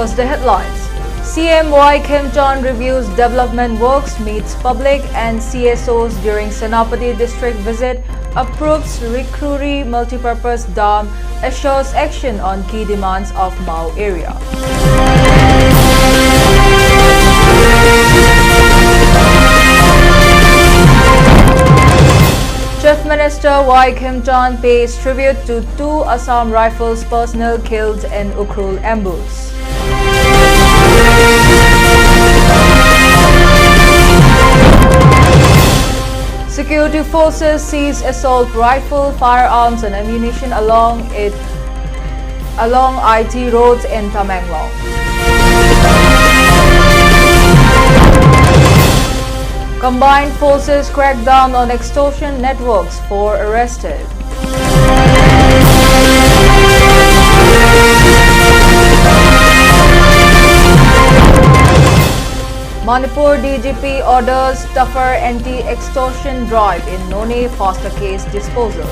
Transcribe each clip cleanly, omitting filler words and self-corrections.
First, the headlines. CMY Kim Jong reviews development works, meets public and CSOs during Senapati district visit, approves Rikruri multipurpose dam, assures action on key demands of Mao area. Chief Minister Y. Kim Jong pays tribute to 2 Assam Rifles personnel killed in Ukhrul ambush. Security forces seize assault rifle, firearms and ammunition along IT roads in Tamenglong. Combined forces crack down on extortion networks, 4 arrested. Manipur DGP orders tougher anti-extortion drive in Noni foster case disposal.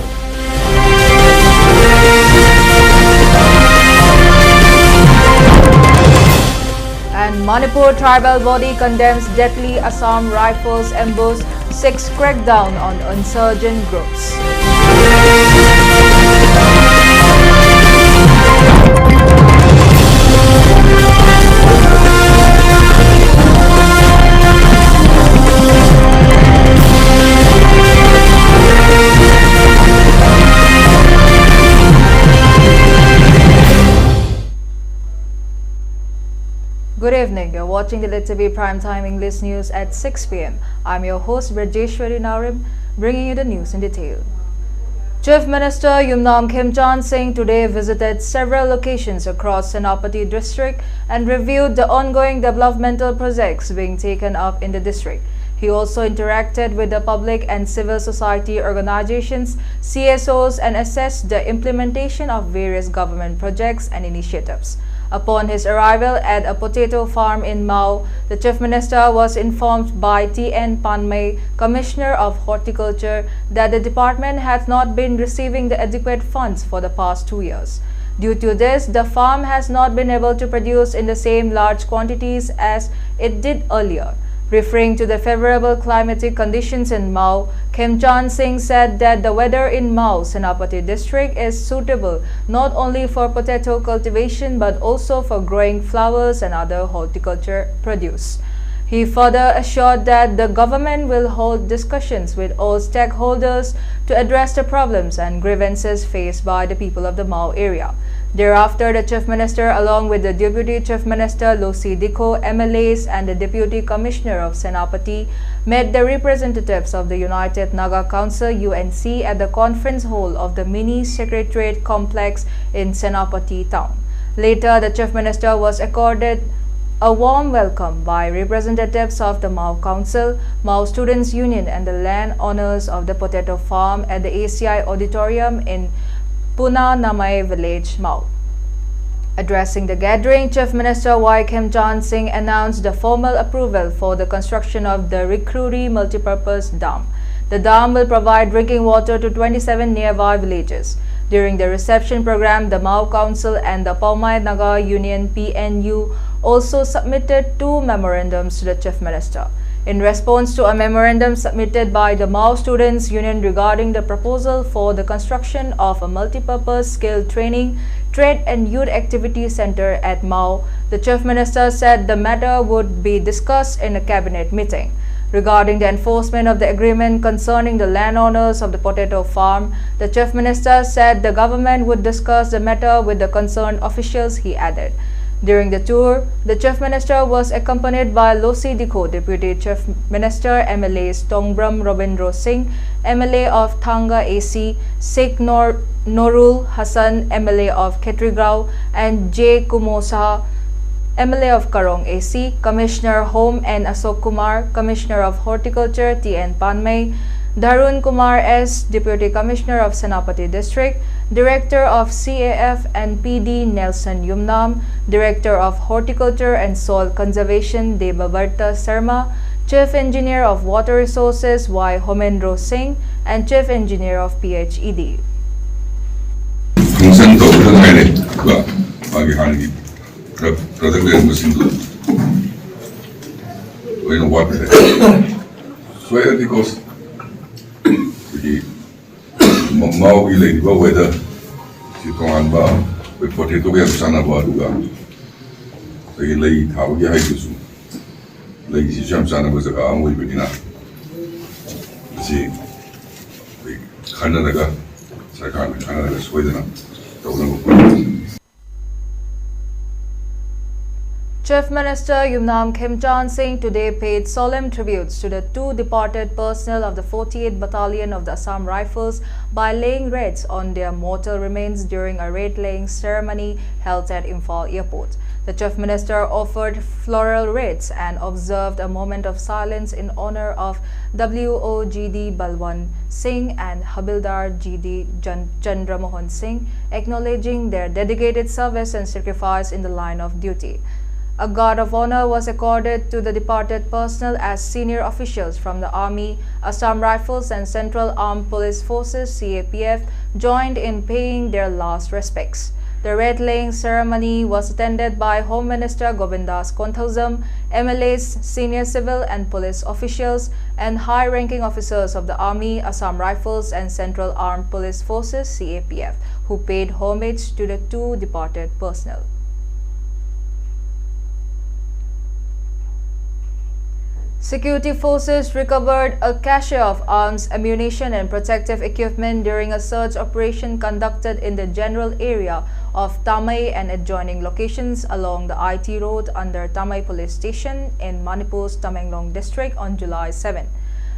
And Manipur tribal body condemns deadly Assam Rifles ambush, 6 crackdown on insurgent groups. Good evening, you're watching the ELITETV Primetime English News at 6 p.m. I'm your host Brajeshwari bringing you the news in detail. Chief Minister Yumnam Kim Chan Singh today visited several locations across Senapati district and reviewed the ongoing developmental projects being taken up in the district. He also interacted with the public and civil society organizations, CSOs, and assessed the implementation of various government projects and initiatives. Upon his arrival at a potato farm in Mao, the Chief Minister was informed by T.N. Panmay, Commissioner of Horticulture, that the department had not been receiving the adequate funds for the past 2 years. Due to this, the farm has not been able to produce in the same large quantities as it did earlier. Referring to the favorable climatic conditions in Mao, Kim Chan Singh said that the weather in Mao, Senapati district is suitable not only for potato cultivation but also for growing flowers and other horticulture produce. He further assured that the government will hold discussions with all stakeholders to address the problems and grievances faced by the people of the Mao area. Thereafter, the Chief Minister, along with the Deputy Chief Minister Losi Dikho, MLAs and the Deputy Commissioner of Senapati, met the representatives of the United Naga Council UNC at the conference hall of the mini secretariat complex in Senapati town. Later, the Chief Minister was accorded a warm welcome by representatives of the Mao Council, Mao Students Union and the land owners of the potato farm at the ACI Auditorium in Puna Namai village, Mao. Addressing the gathering, Chief Minister Y. Kim Chan Singh announced the formal approval for the construction of the Rikruri multipurpose dam. The dam will provide drinking water to 27 nearby villages. During the reception program, the Mao Council and the Paumai Naga Union PNU also submitted 2 memorandums to the Chief Minister. In response to a memorandum submitted by the Mao Students Union regarding the proposal for the construction of a multipurpose skill training, trade and youth activity center at Mao, the Chief Minister said the matter would be discussed in a cabinet meeting. Regarding the enforcement of the agreement concerning the landowners of the potato farm, the Chief Minister said the government would discuss the matter with the concerned officials, he added. During the tour, the Chief Minister was accompanied by Losi Dikho, Deputy Chief Minister, MLAs Tongbram Robindro Singh, MLA of Thanga AC, Sheikh Norul Hassan, MLA of Ketrigrao, and J. Kumosa, MLA of Karong AC, Commissioner Home and Asok Kumar, Commissioner of Horticulture T.N. Panmay, Dharun Kumar S., Deputy Commissioner of Senapati District, Director of CAF and PD Nelson Yumnam, Director of Horticulture and Soil Conservation Debabarta Sarma, Chief Engineer of Water Resources Y. Homendro Singh, and Chief Engineer of PHED. product machine when what so because the mau ile ba weather si tongan ba we potato we sana ba duga so ile thau ya hai su lai si sham sana ba ka am we bina si khana daga sarkar khana daga swedena Chief Minister Yumnam Khemchand Singh today paid solemn tributes to the 2 departed personnel of the 48th Battalion of the Assam Rifles by laying wreaths on their mortal remains during a wreath-laying ceremony held at Imphal Airport. The Chief Minister offered floral wreaths and observed a moment of silence in honor of WOGD Balwan Singh and Habildar GD Chandra Mohan Singh, acknowledging their dedicated service and sacrifice in the line of duty. A guard of honor was accorded to the departed personnel as senior officials from the Army, Assam Rifles and Central Armed Police Forces (CAPF) joined in paying their last respects. The wreath-laying ceremony was attended by Home Minister Govindas Konthausam, MLAs, senior civil and police officials, and high-ranking officers of the Army, Assam Rifles and Central Armed Police Forces (CAPF), who paid homage to the 2 departed personnel. Security forces recovered a cache of arms, ammunition and protective equipment during a search operation conducted in the general area of Tamai and adjoining locations along the IT road under Tamai Police Station in Manipur's Tamenglong district on July 7.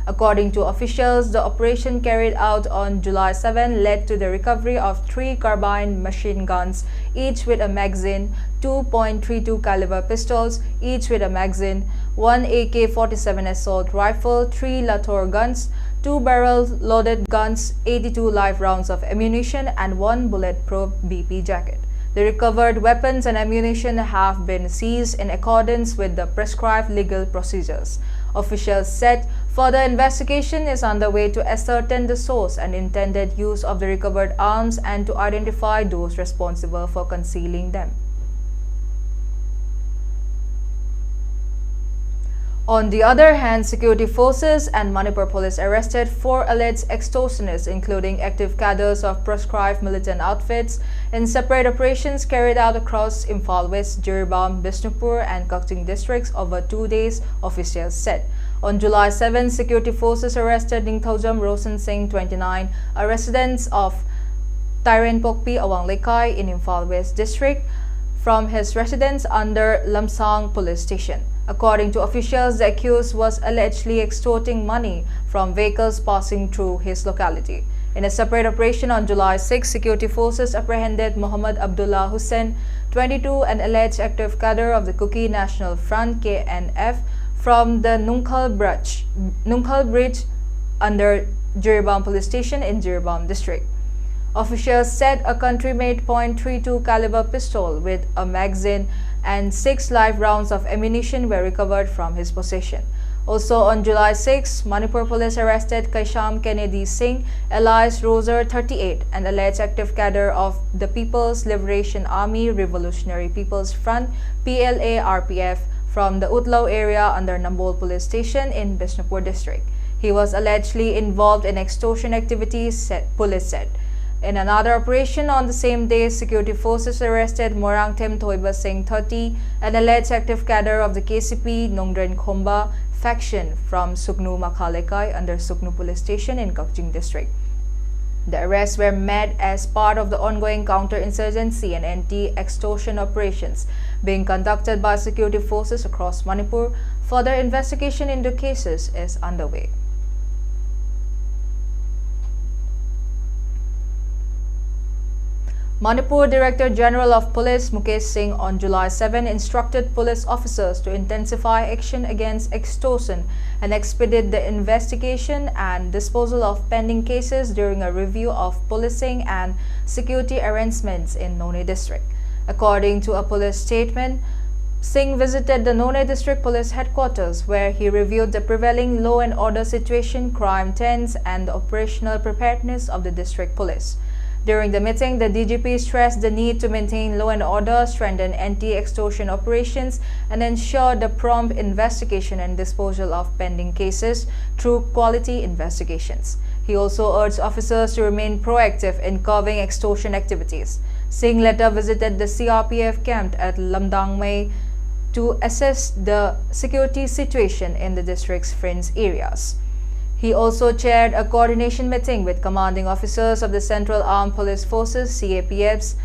According to officials, the operation carried out on July 7 led to the recovery of 3 carbine machine guns, each with a magazine, 2.32 caliber pistols, each with a magazine, 1 AK-47 assault rifle, 3 Lator guns, 2 barrel-loaded guns, 82 live rounds of ammunition, and 1 bulletproof BP jacket. The recovered weapons and ammunition have been seized in accordance with the prescribed legal procedures. Officials said further investigation is underway to ascertain the source and intended use of the recovered arms and to identify those responsible for concealing them. On the other hand, security forces and Manipur police arrested 4 alleged extortionists, including active cadres of proscribed militant outfits, in separate operations carried out across Imphal West, Jirbam, Bishnupur and Kakching districts over 2 days, officials said. On July 7, security forces arrested Ningthaujam Rosen Singh, 29, a resident of Tairen Pokpi, Awang Lekai in Imphal West district, from his residence under Lamsang police station. According to officials, the accused was allegedly extorting money from vehicles passing through his locality. In a separate operation on July 6, security forces apprehended Muhammad Abdullah Hussain, 22, an alleged active cadre of the Kuki National Front (KNF) from the Nungkhal Bridge under Jirbam police station in Jirbam district. Officials said a country-made .32 caliber pistol with a magazine and 6 live rounds of ammunition were recovered from his possession. Also on July 6, Manipur police arrested Kaisham Kennedy Singh, alias Roser, 38, an alleged active cadre of the People's Liberation Army Revolutionary People's Front (PLA-RPF) from the Utlau area under Nambol police station in Bishnupur district. He was allegedly involved in extortion activities, police said. In another operation on the same day, security forces arrested Morangtem Thoiba Singh, 30, an alleged active cadre of the KCP Nongdren Khomba faction from Suknu Makhalekai under Suknu police station in Kakching district. The arrests were made as part of the ongoing counter-insurgency and anti-extortion operations being conducted by security forces across Manipur. Further investigation into cases is underway. Manipur Director General of Police Mukesh Singh on July 7 instructed police officers to intensify action against extortion and expedite the investigation and disposal of pending cases during a review of policing and security arrangements in None district. According to a police statement, Singh visited the None district police headquarters where he reviewed the prevailing law and order situation, crime trends and the operational preparedness of the district police. During the meeting, the DGP stressed the need to maintain law and order, strengthen anti-extortion operations, and ensure the prompt investigation and disposal of pending cases through quality investigations. He also urged officers to remain proactive in curbing extortion activities. Singh later visited the CRPF camp at Lamdangmei to assess the security situation in the district's fringe areas. He also chaired a coordination meeting with commanding officers of the Central Armed Police Forces (CAPFs)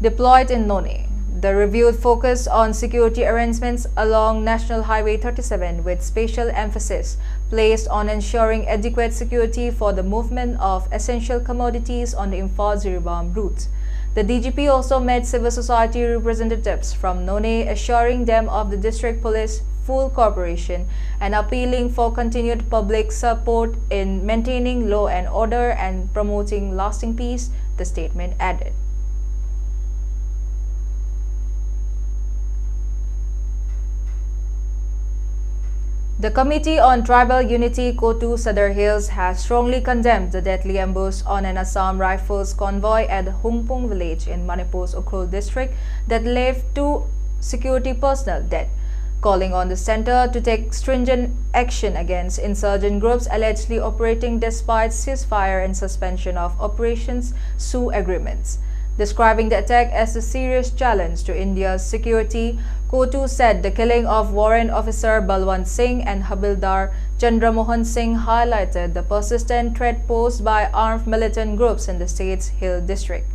deployed in None. The review focused on security arrangements along National Highway 37 with special emphasis placed on ensuring adequate security for the movement of essential commodities on the Imphal-Jirebam route. The DGP also met civil society representatives from None, assuring them of the district police full cooperation and appealing for continued public support in maintaining law and order and promoting lasting peace, the statement added. The Committee on Tribal Unity Kotu Sadar Hills has strongly condemned the deadly ambush on an Assam Rifles convoy at Hungpung village in Manipur's Ukhrul district that left 2 security personnel dead, calling on the centre to take stringent action against insurgent groups allegedly operating despite ceasefire and suspension of operations SU agreements. Describing the attack as a serious challenge to India's security, Kotu said the killing of Warrant Officer Balwant Singh and Habildar Chandramohan Singh highlighted the persistent threat posed by armed militant groups in the state's Hill district.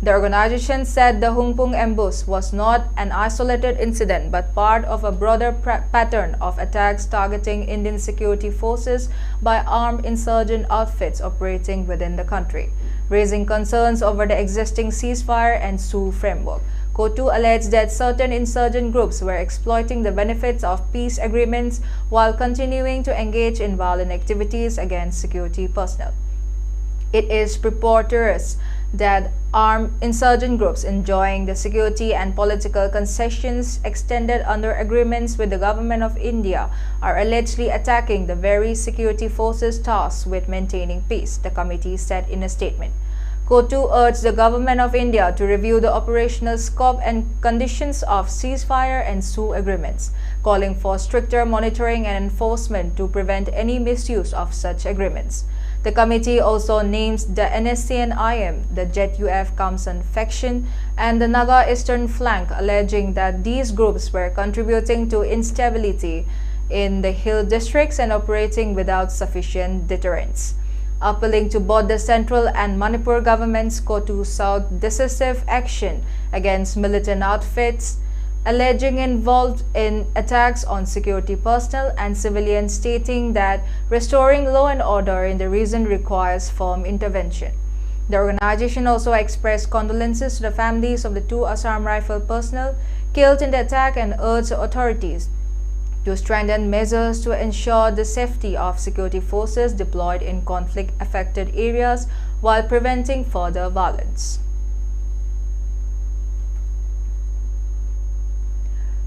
The organization said the Hungpung ambush was not an isolated incident but part of a broader pattern of attacks targeting Indian security forces by armed insurgent outfits operating within the country, raising concerns over the existing ceasefire and SU framework. Kotu alleged that certain insurgent groups were exploiting the benefits of peace agreements while continuing to engage in violent activities against security personnel. It is preposterous that armed insurgent groups enjoying the security and political concessions extended under agreements with the Government of India are allegedly attacking the very security forces tasked with maintaining peace, the committee said in a statement. Kotu urged the Government of India to review the operational scope and conditions of ceasefire and SU agreements, calling for stricter monitoring and enforcement to prevent any misuse of such agreements. The committee also names the NSCN-IM, the JUF Kamsan faction, and the Naga Eastern Flank, alleging that these groups were contributing to instability in the Hill districts and operating without sufficient deterrence. Appealing to both the central and Manipur governments, Kotu sought decisive action against militant outfits alleging involved in attacks on security personnel and civilians, stating that restoring law and order in the region requires firm intervention. The organization also expressed condolences to the families of the 2 Assam Rifle personnel killed in the attack and urged authorities to strengthen measures to ensure the safety of security forces deployed in conflict-affected areas while preventing further violence.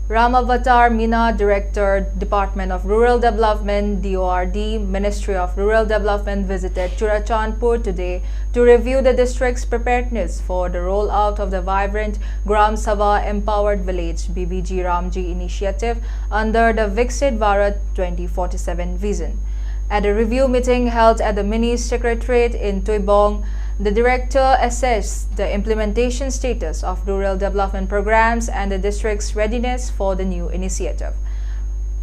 Ramavatar Meena, Director, Department of Rural Development, DORD, Ministry of Rural Development, visited Churachandpur today to review the district's preparedness for the rollout of the vibrant Gram Sabha Empowered Village BBG Ramji initiative under the Viksit Bharat 2047 vision. At a review meeting held at the Mini Secretariat in Tuibong, the director assessed the implementation status of rural development programs and the district's readiness for the new initiative.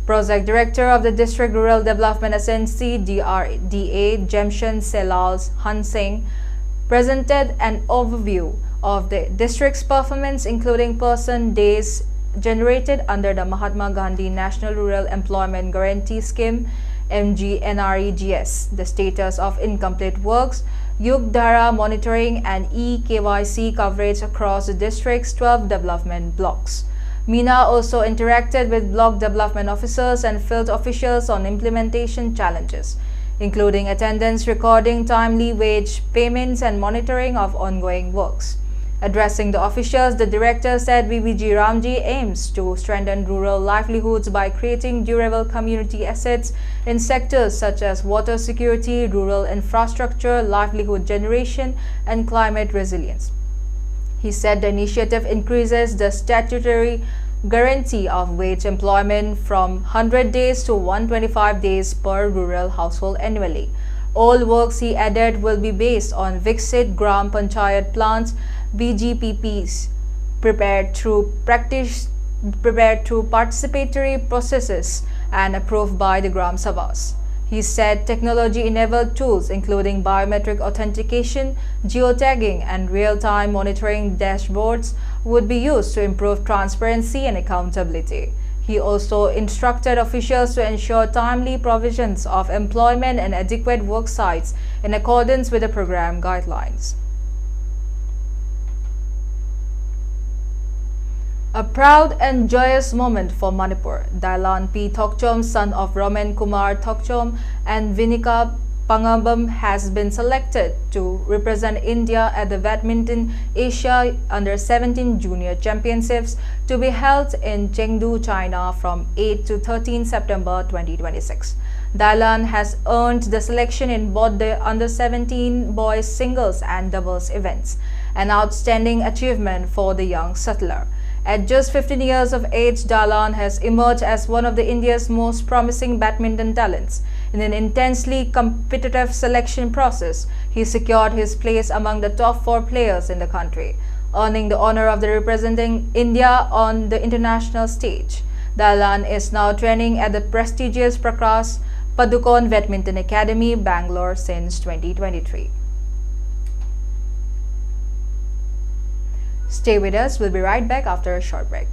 Project Director of the District Rural Development Agency DRDA, Jemshan Selal Hansing, presented an overview of the district's performance, including person days generated under the Mahatma Gandhi National Rural Employment Guarantee Scheme MGNREGS, the status of incomplete works, Yugdhara monitoring and eKYC coverage across the district's 12 development blocks. Meena also interacted with block development officers and field officials on implementation challenges, including attendance recording, timely wage payments, and monitoring of ongoing works. Addressing the officials, the director said BBG Ramji aims to strengthen rural livelihoods by creating durable community assets in sectors such as water security, rural infrastructure, livelihood generation, and climate resilience. He said the initiative increases the statutory guarantee of wage employment from 100 days to 125 days per rural household annually. All works, he added, will be based on Viksit Gram Panchayat plans, BGPPs, prepared through participatory processes and approved by the Gram Sabhas. He said technology-enabled tools including biometric authentication, geotagging, and real-time monitoring dashboards would be used to improve transparency and accountability. He also instructed officials to ensure timely provisions of employment and adequate work sites in accordance with the program guidelines. A proud and joyous moment for Manipur. Dailan P. Thokchom, son of Roman Kumar Thokchom and Vinika Pangabam, has been selected to represent India at the Badminton Asia Under-17 Junior Championships to be held in Chengdu, China from 8 to 13 September 2026. Dailan has earned the selection in both the Under-17 boys singles and doubles events, an outstanding achievement for the young settler. At just 15 years of age, Dailan has emerged as one of India's most promising badminton talents. In an intensely competitive selection process, he secured his place among the top 4 players in the country, earning the honor of representing India on the international stage. Dailan is now training at the prestigious Prakash Padukone Badminton Academy, Bangalore since 2023. Stay with us. We'll be right back after a short break.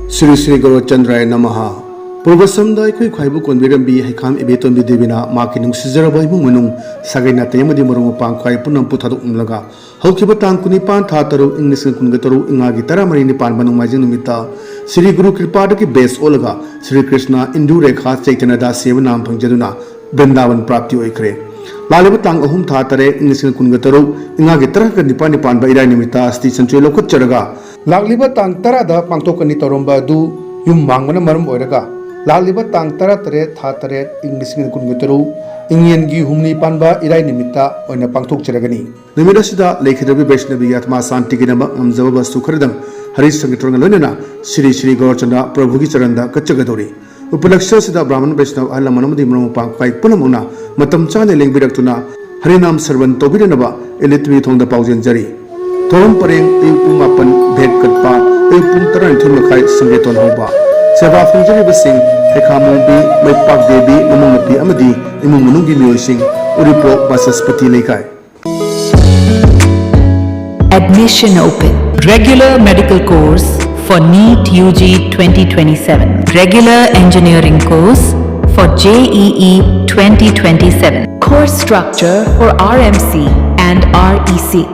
Sri Sri Guru Chandraya Namaha. Purvasamda Kui Kwaibu Konbirambi Hikam Ebeton Bidivina Makinung Sizaraba Munung Sagana Tayamadi Moromo Pankwai Punam Putadu Umlaga. Hokibatan Kunipan Tataru English Kungataru Ingagitara Marini Panmanum Majinumita Sri Guru Kripadaki Base Olaga Sri Krishna Indureka Chaitanada Sevanam Panjaduna Brindavan Prapti Oikre. Lalibatang Ahum Tatare, English Kungataru, Ingagitara Nipan Baira Nimita, Station Chelo Kucharaga. Lalibatang Tarada, Pantokani Toromba do Yummangana Marum Oraga. Lalibatang Taratare, Tatare, English Kungataru, Indian Gi Humni Panba, Ira Nimita, on a Pantok Charagani. The Midasida, Lake the Beshnabi Yatma Santiginama, Amzava Sukardam, Haris Sangatranga, Sri Sri Gorchana, Prabhuki Charanda, Kachagadori. Upalaksha Sida Brahman Vishnav Alamanamadi Murumpa, Pai Punamuna, Matam Chane Lingbiratuna, Harinam Servant Tobidanaba, ELITETV on the Pausian Jari. Tom Paring, Pumapan, Bed Katpa, Puntaran Tumakai, Sangeton Hoba. Seva Funjari Basing, Hekamubi, Maipak Debi, Namunapi Amadi, Imumunungi Musing, Uripo Basaspati Lekai. Admission open. Regular medical course for NEET UG 2027. Regular engineering course for JEE 2027. Course structure for RMC and REC.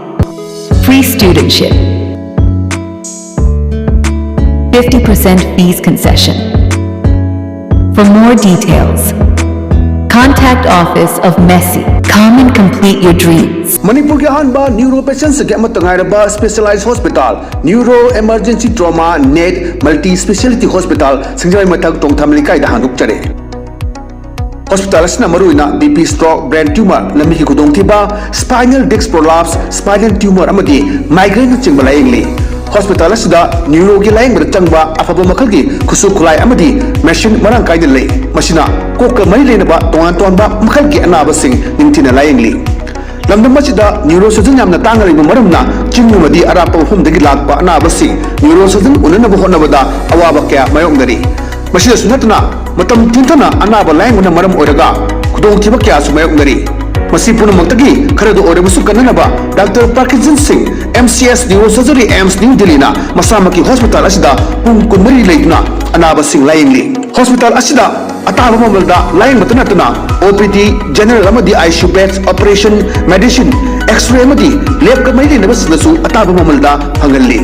Free studentship. 50% fees concession. For more details, contact office of Messi. Come and complete your dreams. Manipur ke ahanba neuro patients ke amatangairaba specialized hospital, neuro emergency trauma net multi speciality hospital singjai mathak tongthamlikai da handuk chare. Hospital asna maruina BP stroke, brain tumor, lami ki khudongthiba, spinal disc prolapse, spinal tumor amadi migraine chingba laingli. Hospital asida neuro ki laing changba afaba makal ki khusu khulai amadi machine marang kai lei. Machina kokka mari lenaba tongan tonba makal ki anaba sing ningthina laingli. Lamdam masida neurosurgeon yamna tangari maramna chingumadi arapa mafumdagi lakpa anaba sing neurosurgeon unanaba honabada awaba kya mayongdari. Masida sunatna matam tintana anaba lainguna maram oiraga kudong thiba kya sumayongdari. Masi punamakagi kharado orebasu kananaba Dr. Parkinson Singh MCS Neurosurgery AIMS New Delhi na masamaki hospital asida pung kunmari leituna anaba sing laingli. Hospital asida ataba mamalda laing matanatuna OPD general amadi ICU beds operation medicine X-ray amadi lab ka maili nabasnasu ataba mamalda hangalli.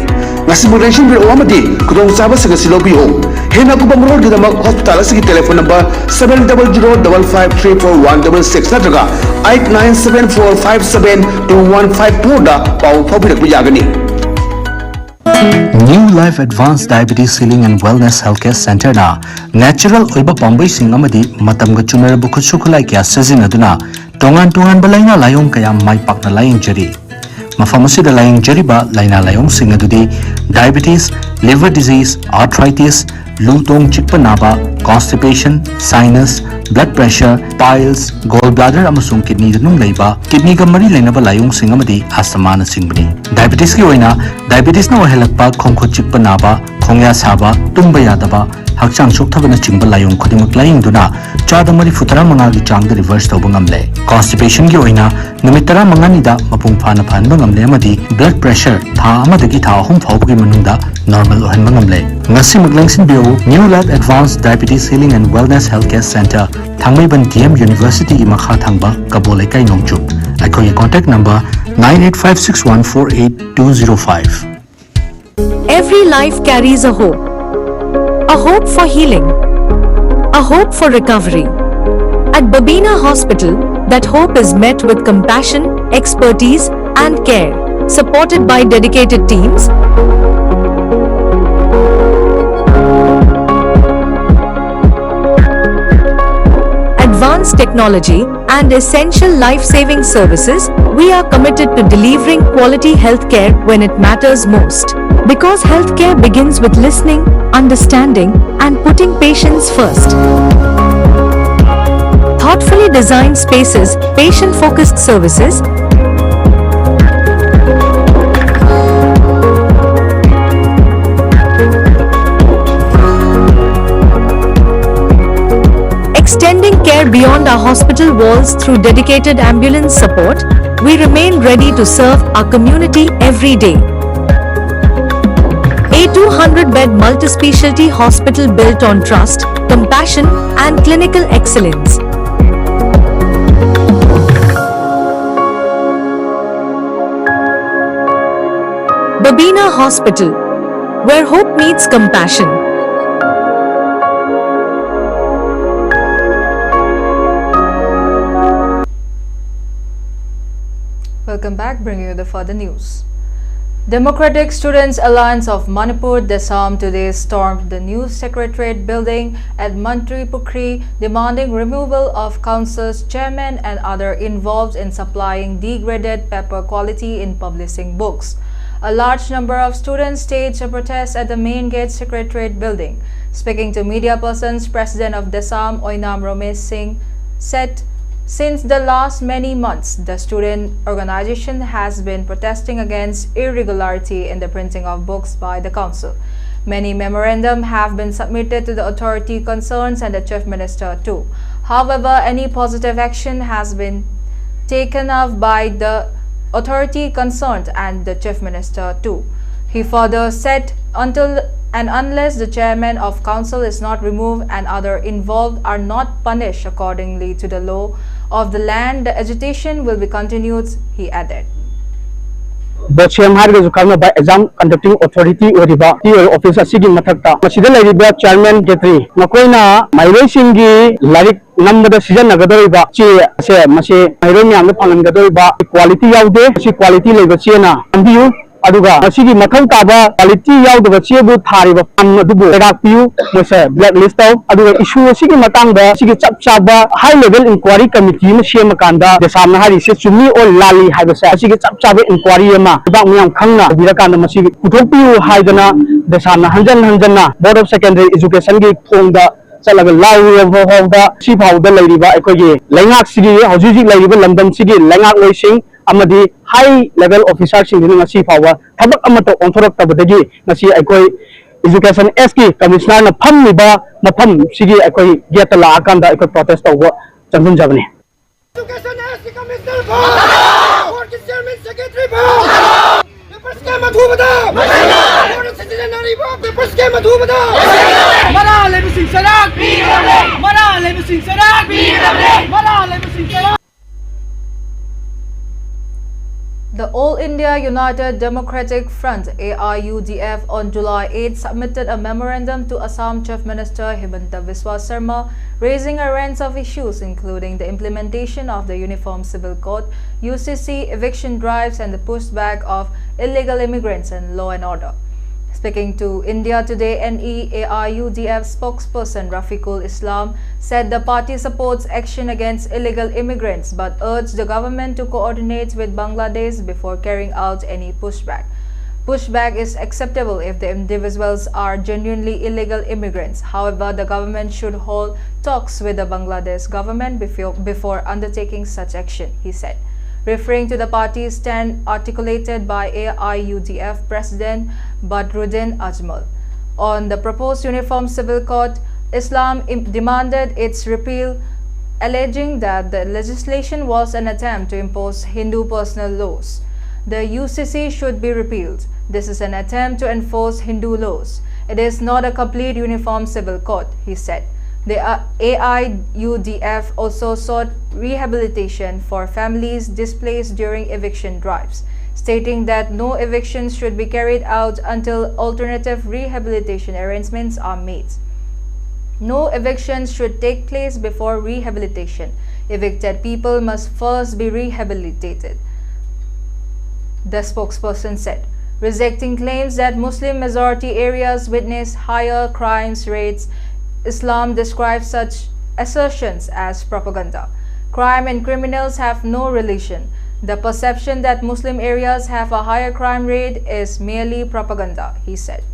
Ngasi modernization bill amadi kudong saba sa silobi ho. Hena kubang road gidamak hospital asigi telephone number 700553416 natraga 8974572154 da pau pabirak biyagani. New Life Advanced Diabetes Healing and Wellness Healthcare Center na natural oiba pambai sing amadi matamga chunarabu khutsu khulai kya sajinaduna tongan balaina layong kaya mai pakna laying jari mafam asida laying jariba laina layong sing adudi diabetes, liver disease, arthritis, lutong chikpa naba, constipation, sinus, blood pressure, piles, gallbladder amasung kidney danung leiba kidney ga mari lainaba layong sing amadi asama na singbani diabetes ki oina diabetes na ohelakpa khongkhot chikpa naba khongya saba tumba yadaba hakchang sokthabana chingba layong khudimuk laying duna chada mari futara manga gi changda reverse tawba ngamle constipation gi oina numitara manga ni da mapung phana phanba ngamle amadi blood pressure tha amadagi tha ahum phawgi manungda normal ohanba ngamle ngasi muglangsin bio New Life Advanced Diabetes Healing and Wellness Healthcare Center Thangmaiban DM University Imakha Thangba Kabole Kai Nongchup Aikoi contact number 9856148205 Every life carries a hope for healing, a hope for recovery. At Babina Hospital, that hope is met with compassion, expertise, and care, supported by dedicated teams. Advanced technology and essential life-saving services, we are committed to delivering quality healthcare when it matters most. Because healthcare begins with listening, understanding, and putting patients first. Thoughtfully designed spaces, patient-focused services, extending care beyond our hospital walls through dedicated ambulance support, we remain ready to serve our community every day. A 200-bed multi-specialty hospital built on trust, compassion, and clinical excellence. Babina Hospital, where hope meets compassion. Welcome back, bringing you the further news. Democratic Students Alliance of Manipur, Assam, today stormed the new Secretariat building at Mantripukri, demanding removal of council's chairman and other involved in supplying degraded paper quality in publishing books. A large number of students staged a protest at the main gate Secretariat building. Speaking to media persons, President of Assam, Oinam Ramesh Singh, said, since the last many months, the student organization has been protesting against irregularity in the printing of books by the council. Many memorandums have been submitted to the authority concerned and the Chief Minister too. However, any positive action has been taken up by the authority concerned and the Chief Minister too. He further said, until and unless the chairman of council is not removed and other involved are not punished accordingly to the law of the land, the agitation will be continued, he added. The chairman by exam conducting authority or the office of Sikkim Matakta. Masida chairman Getri. Makoina, my racing like number the season Nagadoriba, say, Masi, Ironian Pangadoriba, quality out there, she quality like Siena, and you. Aduga asigi mathau taba quality yaudaba chebu thariba pam adubu rakpiu moise blacklist taw aduga issue asigi matangda asigi chap chaba high level inquiry committee ma shema kanda desamna hari se chumi or lali haibasa asigi chap chaba inquiry ma ba myam khangna birakanda masigi puthokpiu haidana desamna hanjanna board of secondary education gi thongda chalaga lawi hawda si phawda leiriba ekogi laingak sigi hauji leiriba lamdam sigi laingak loising amadi high level officer sing ngasi phawa thabak amato onthorok tabadagi ngasi aikoi education SK commissioner na phammiba mafam sigi aikoi get la akanda aikoi protest tawba chanjun jabani education SK commissioner board chairman secretary papers ke madhubada board citizenry papers ke madhubada mara lebu sing sarak mara lebu sing sarak mara lebu sing sarak. The All India United Democratic Front AIUDF on July 8 submitted a memorandum to Assam Chief Minister Himanta Biswa Sarma, raising a range of issues including the implementation of the Uniform Civil Code, UCC, eviction drives and the pushback of illegal immigrants and law and order. Speaking to India Today, AIUDF spokesperson Rafiqul Islam said the party supports action against illegal immigrants but urged the government to coordinate with Bangladesh before carrying out any pushback. Pushback is acceptable if the individuals are genuinely illegal immigrants. However, the government should hold talks with the Bangladesh government before undertaking such action, he said. Referring to the party's stand articulated by AIUDF President Badruddin Ajmal on the proposed Uniform Civil Code, Islam demanded its repeal, alleging that the legislation was an attempt to impose Hindu personal laws. The UCC should be repealed. This is an attempt to enforce Hindu laws. It is not a complete uniform civil code, he said. The AIUDF also sought rehabilitation for families displaced during eviction drives, stating that no evictions should be carried out until alternative rehabilitation arrangements are made. No evictions should take place before rehabilitation. Evicted people must first be rehabilitated, the spokesperson said, rejecting claims that Muslim majority areas witness higher crimes rates. Islam describes such assertions as propaganda. Crime and criminals have no relation. The perception that Muslim areas have a higher crime rate is merely propaganda, he said.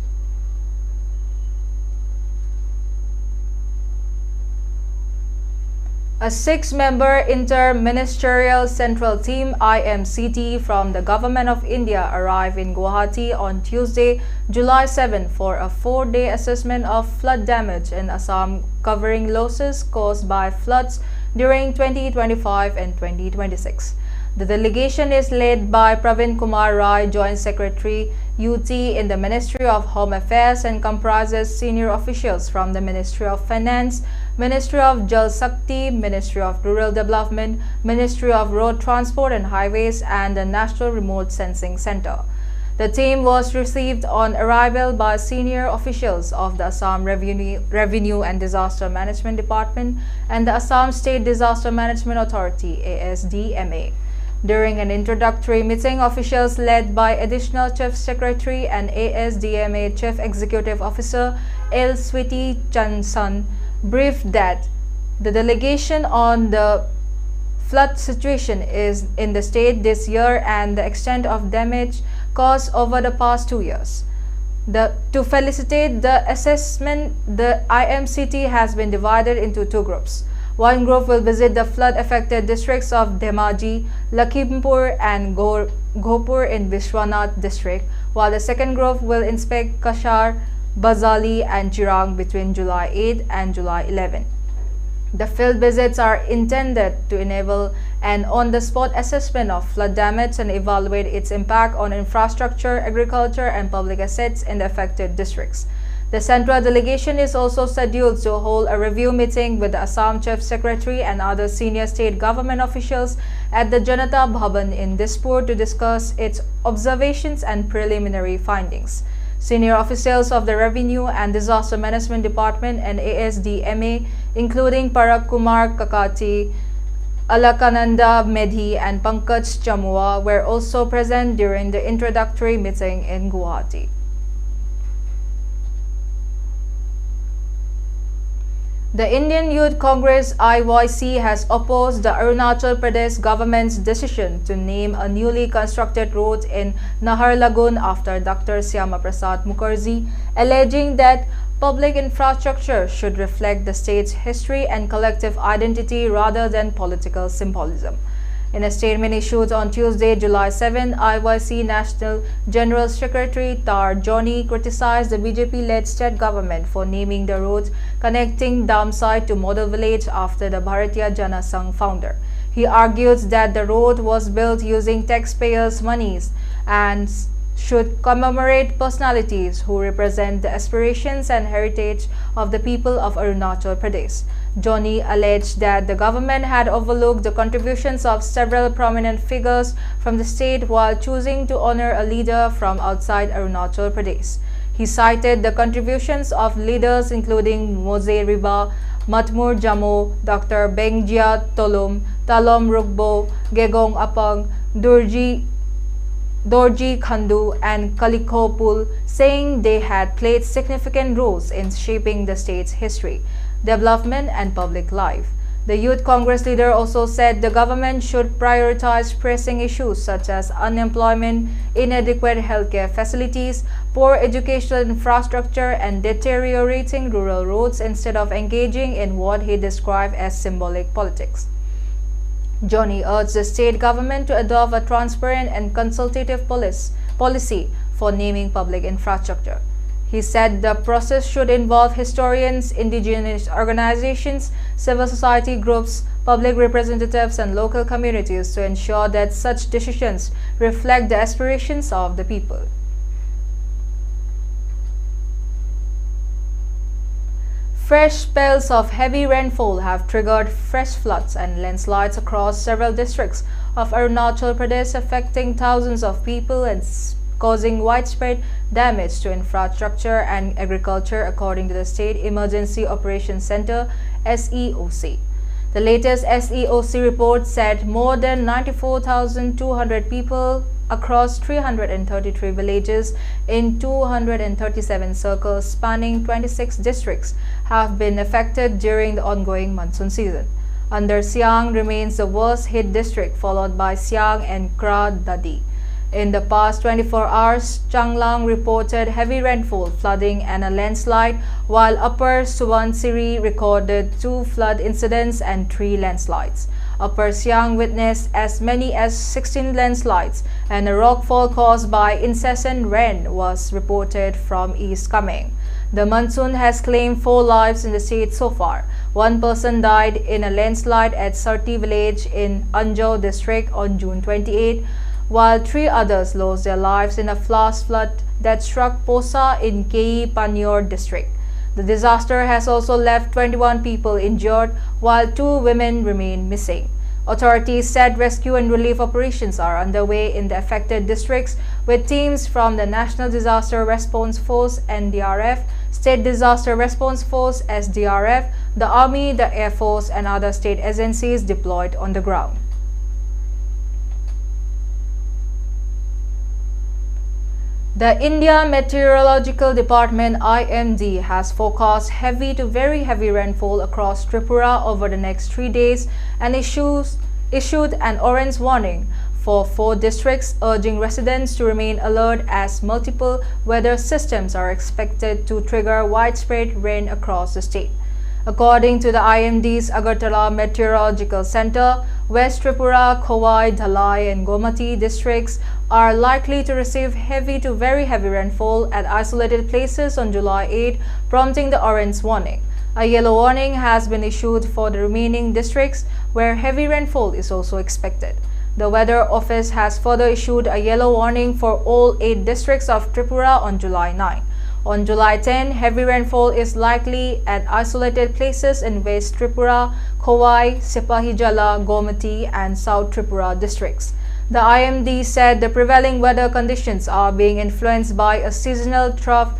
A 6-member inter-ministerial central team IMCT from the Government of India arrived in Guwahati on Tuesday, July 7 for a 4-day assessment of flood damage in Assam covering losses caused by floods during 2025 and 2026. The delegation is led by Praveen Kumar Rai, Joint Secretary, UT in the Ministry of Home Affairs, and comprises senior officials from the Ministry of Finance, Ministry of Jal Shakti, Ministry of Rural Development, Ministry of Road Transport and Highways, and the National Remote Sensing Center. The team was received on arrival by senior officials of the Assam Revenue and Disaster Management Department and the Assam State Disaster Management Authority (ASDMA). During an introductory meeting, officials led by Additional Chief Secretary and ASDMA Chief Executive Officer L. Switi Chansan briefed that the delegation on the flood situation is in the state this year and the extent of damage caused over the past 2 years. To facilitate the assessment, the IMCT has been divided into 2 groups. One group will visit the flood-affected districts of Dhemaji, Lakhimpur and Gopur in Vishwanath district, while the second group will inspect Kashar, Bazali and Chirang between July 8 and July 11. The field visits are intended to enable an on-the-spot assessment of flood damage and evaluate its impact on infrastructure, agriculture and public assets in the affected districts. The central delegation is also scheduled to hold a review meeting with the Assam Chief Secretary and other senior state government officials at the Janata Bhavan in Dispur to discuss its observations and preliminary findings. Senior officials of the Revenue and Disaster Management Department and ASDMA, including Parag Kumar Kakati, Alakananda Medhi and Pankaj Chamua, were also present during the introductory meeting in Guwahati. The Indian Youth Congress (IYC) has opposed the Arunachal Pradesh government's decision to name a newly constructed road in Naharlagun after Dr. Syama Prasad Mukherjee, alleging that public infrastructure should reflect the state's history and collective identity rather than political symbolism. In a statement issued on Tuesday, July 7, IYC National General Secretary Tar Johnny criticized the BJP-led state government for naming the road connecting Damsai to Model Village after the Bharatiya Jana Sangh founder. He argued that the road was built using taxpayers' monies and should commemorate personalities who represent the aspirations and heritage of the people of Arunachal Pradesh. Johnny alleged that the government had overlooked the contributions of several prominent figures from the state while choosing to honor a leader from outside Arunachal Pradesh. He cited the contributions of leaders including Mose Riba, Matmur Jamo, Dr. Bengjia Tolum, Talom Rugbo, Gegong Apang, Durji Dorji Khandu and Kalikopul, saying they had played significant roles in shaping the state's history, development and public life. The Youth Congress leader also said the government should prioritize pressing issues such as unemployment, inadequate healthcare facilities, poor educational infrastructure and deteriorating rural roads instead of engaging in what he described as symbolic politics. Johnny urged the state government to adopt a transparent and consultative policy for naming public infrastructure. He said the process should involve historians, indigenous organizations, civil society groups, public representatives and local communities to ensure that such decisions reflect the aspirations of the people. Fresh spells of heavy rainfall have triggered fresh floods and landslides across several districts of Arunachal Pradesh, affecting thousands of people and causing widespread damage to infrastructure and agriculture, according to the State Emergency Operations Center (SEOC). The latest SEOC report said more than 94,200 people across 333 villages in 237 circles spanning 26 districts have been affected during the ongoing monsoon season. Under Siang remains the worst hit district, followed by Siang and Kra Dadi. In the past 24 hours, Changlang reported heavy rainfall, flooding and a landslide, while Upper Subansiri recorded 2 flood incidents and 3 landslides. Upper Siang witnessed as many as 16 landslides, and a rockfall caused by incessant rain was reported from East Kameng. The monsoon has claimed 4 lives in the state so far. 1 person died in a landslide at Sarti village in Anjo district on June 28, while 3 others lost their lives in a flash flood that struck Posa in Kei Panyor district. The disaster has also left 21 people injured, while 2 women remain missing. Authorities said rescue and relief operations are underway in the affected districts, with teams from the National Disaster Response Force (NDRF), State Disaster Response Force (SDRF), the Army, the Air Force and other state agencies deployed on the ground. The India Meteorological Department (IMD) has forecast heavy to very heavy rainfall across Tripura over the next 3 days and issued an orange warning for 4 districts, urging residents to remain alert as multiple weather systems are expected to trigger widespread rain across the state. According to the IMD's Agartala Meteorological Center, West Tripura, Khowai, Dhalai and Gomati districts are likely to receive heavy to very heavy rainfall at isolated places on July 8, prompting the orange warning. A yellow warning has been issued for the remaining districts, where heavy rainfall is also expected. The Weather Office has further issued a yellow warning for all 8 districts of Tripura on July 9. On July 10, heavy rainfall is likely at isolated places in West Tripura, Khowai, Sipahijala, Gomati and South Tripura districts. The IMD said the prevailing weather conditions are being influenced by a seasonal trough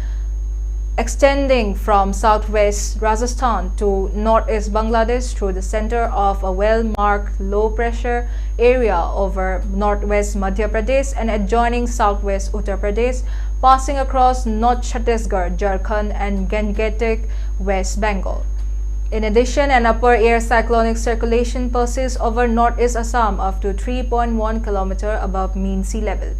extending from southwest Rajasthan to northeast Bangladesh through the center of a well-marked low-pressure area over northwest Madhya Pradesh and adjoining southwest Uttar Pradesh, passing across North Chhattisgarh, Jharkhand and Gangetic, West Bengal. In addition, an upper air cyclonic circulation persists over northeast Assam up to 3.1 km above mean sea level.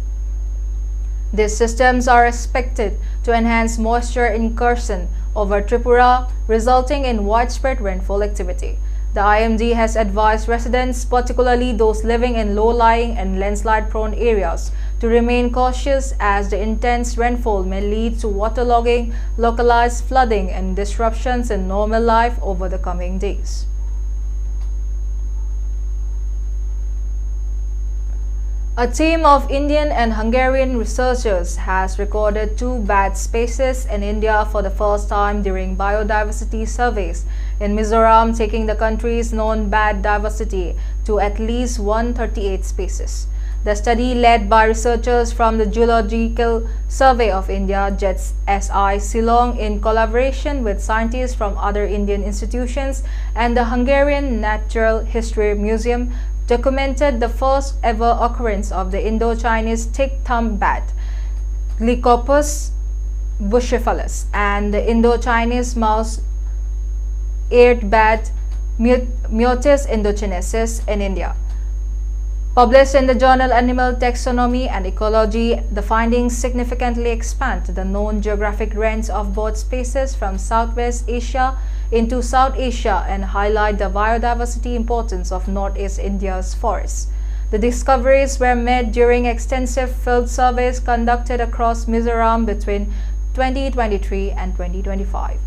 These systems are expected to enhance moisture incursion over Tripura, resulting in widespread rainfall activity. The IMD has advised residents, particularly those living in low-lying and landslide-prone areas, to remain cautious as the intense rainfall may lead to waterlogging, localized flooding and disruptions in normal life over the coming days. A team of Indian and Hungarian researchers has recorded 2 bat species in India for the first time during biodiversity surveys in Mizoram, taking the country's known bat diversity to at least 138 species. The study, led by researchers from the Geological Survey of India, JETS-SI Shillong, in collaboration with scientists from other Indian institutions and the Hungarian Natural History Museum, documented the first ever occurrence of the Indo-Chinese thick-thumb bat, Glycopus bucephalus, and the Indo-Chinese mouse-eared bat, Myotis indochinesis in India. Published in the journal Animal Taxonomy and Ecology, the findings significantly expand the known geographic range of both species from Southwest Asia into South Asia and highlight the biodiversity importance of Northeast India's forests. The discoveries were made during extensive field surveys conducted across Mizoram between 2023 and 2025.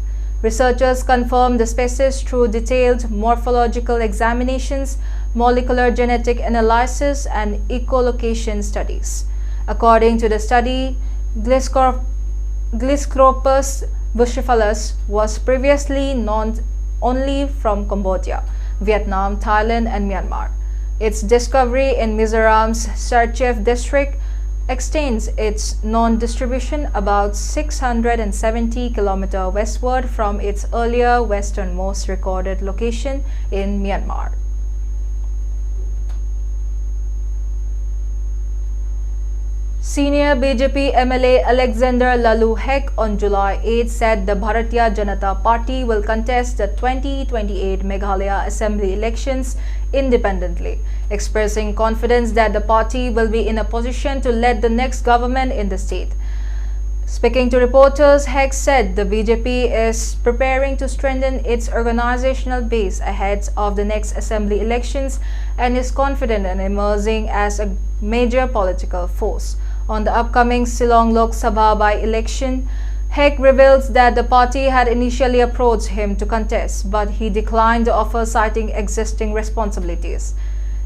Researchers confirmed the species through detailed morphological examinations, molecular genetic analysis, and echolocation studies. According to the study, Glycopus bucephalus was previously known only from Cambodia, Vietnam, Thailand, and Myanmar. Its discovery in Mizoram's Sarchef district extends its known distribution about 670 km westward from its earlier westernmost recorded location in Myanmar. Senior BJP MLA Alexander Lalu Hek on July 8 said the Bharatiya Janata Party will contest the 2028 Meghalaya Assembly elections independently, expressing confidence that the party will be in a position to lead the next government in the state. Speaking to reporters, Hek said the BJP is preparing to strengthen its organizational base ahead of the next assembly elections and is confident in emerging as a major political force. On the upcoming Shillong Lok Sabha by-election, Hek reveals that the party had initially approached him to contest, but he declined the offer, citing existing responsibilities.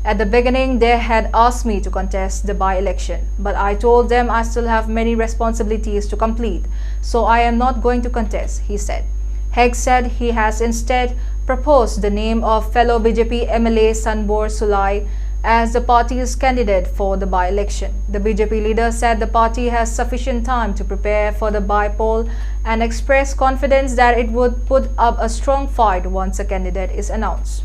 At the beginning, they had asked me to contest the by-election, but I told them I still have many responsibilities to complete, so I am not going to contest, he said. Hek said he has instead proposed the name of fellow BJP MLA Sanbor Sulai as the party's candidate for the by-election. The BJP leader said the party has sufficient time to prepare for the by-poll and expressed confidence that it would put up a strong fight once a candidate is announced.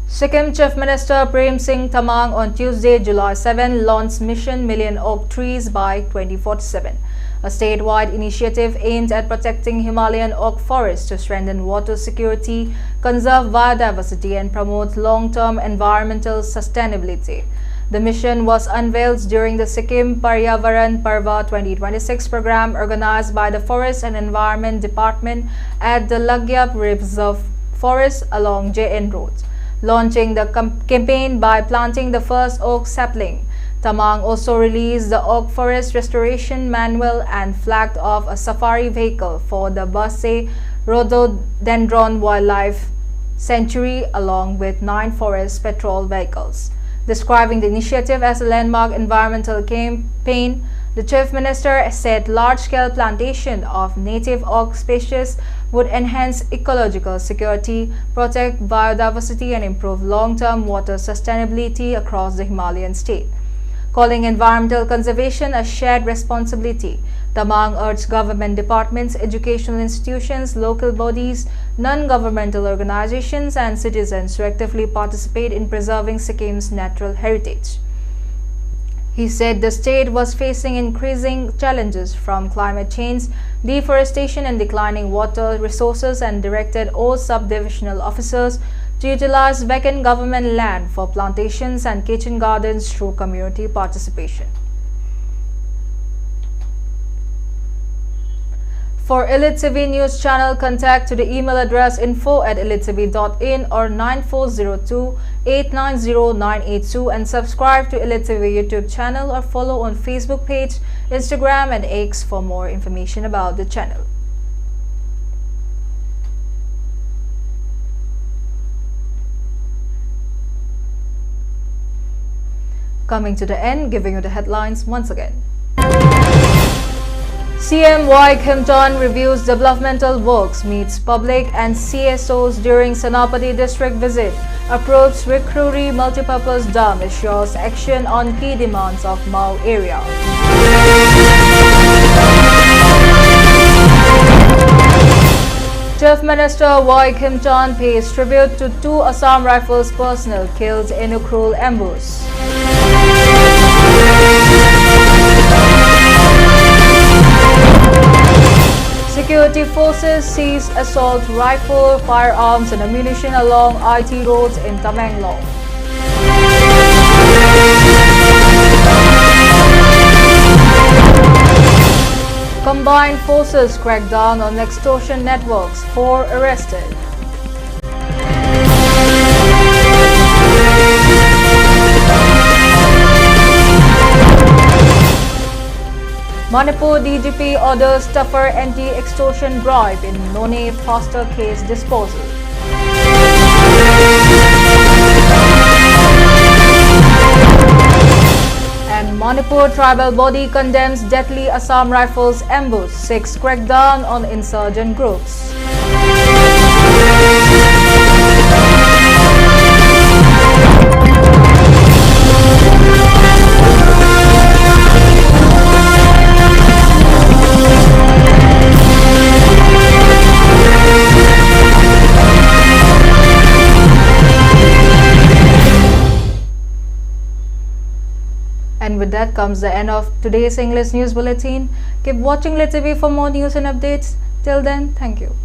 Sikkim Chief Minister Prem Singh Thamang on Tuesday, July 7, launched Mission Million Oak Trees by 2047, a statewide initiative aimed at protecting Himalayan oak forests to strengthen water security, conserve biodiversity, and promote long-term environmental sustainability. The mission was unveiled during the Sikkim Paryavaran Parva 2026 program organized by the Forest and Environment Department at the Lagyap Reserve Forest along JN Road, launching the campaign by planting the first oak sapling. Thamang also released the Oak Forest Restoration Manual and flagged off a safari vehicle for the Basay Rhododendron Wildlife Sanctuary along with 9 forest patrol vehicles. Describing the initiative as a landmark environmental campaign, the Chief Minister said large-scale plantation of native oak species would enhance ecological security, protect biodiversity, and improve long-term water sustainability across the Himalayan state. Calling environmental conservation a shared responsibility, Thamang urged government departments, educational institutions, local bodies, non-governmental organizations, and citizens to actively participate in preserving Sikkim's natural heritage. He said the state was facing increasing challenges from climate change, deforestation, and declining water resources, and directed all sub-divisional officers to utilize vacant government land for plantations and kitchen gardens through community participation. For ELITETV News channel, contact to the email address info@elitetv.in or 9402-890-982 and subscribe to ELITETV YouTube channel or follow on Facebook page, Instagram, and X for more information about the channel. Coming to the end, giving you the headlines once again. CM Y Kim Jong reviews developmental works, meets public and CSOs during Senapati district visit, approves Rikruri multipurpose dam, assures action on key demands of Mao area. Chief Minister Y. Kim Chan pays tribute to 2 Assam Rifles personnel killed in a cruel ambush. Security forces seize assault rifle, firearms and ammunition along IT roads in Tamenglong. Combined forces crack down on extortion networks, 4 arrested. Manipur DGP orders tougher anti-extortion drive in None faster case disposal. And Manipur tribal body condemns deadly Assam Rifles ambush, 6 crackdown on insurgent groups. And with that comes the end of today's English News Bulletin. Keep watching ELITETV for more news and updates. Till then, thank you.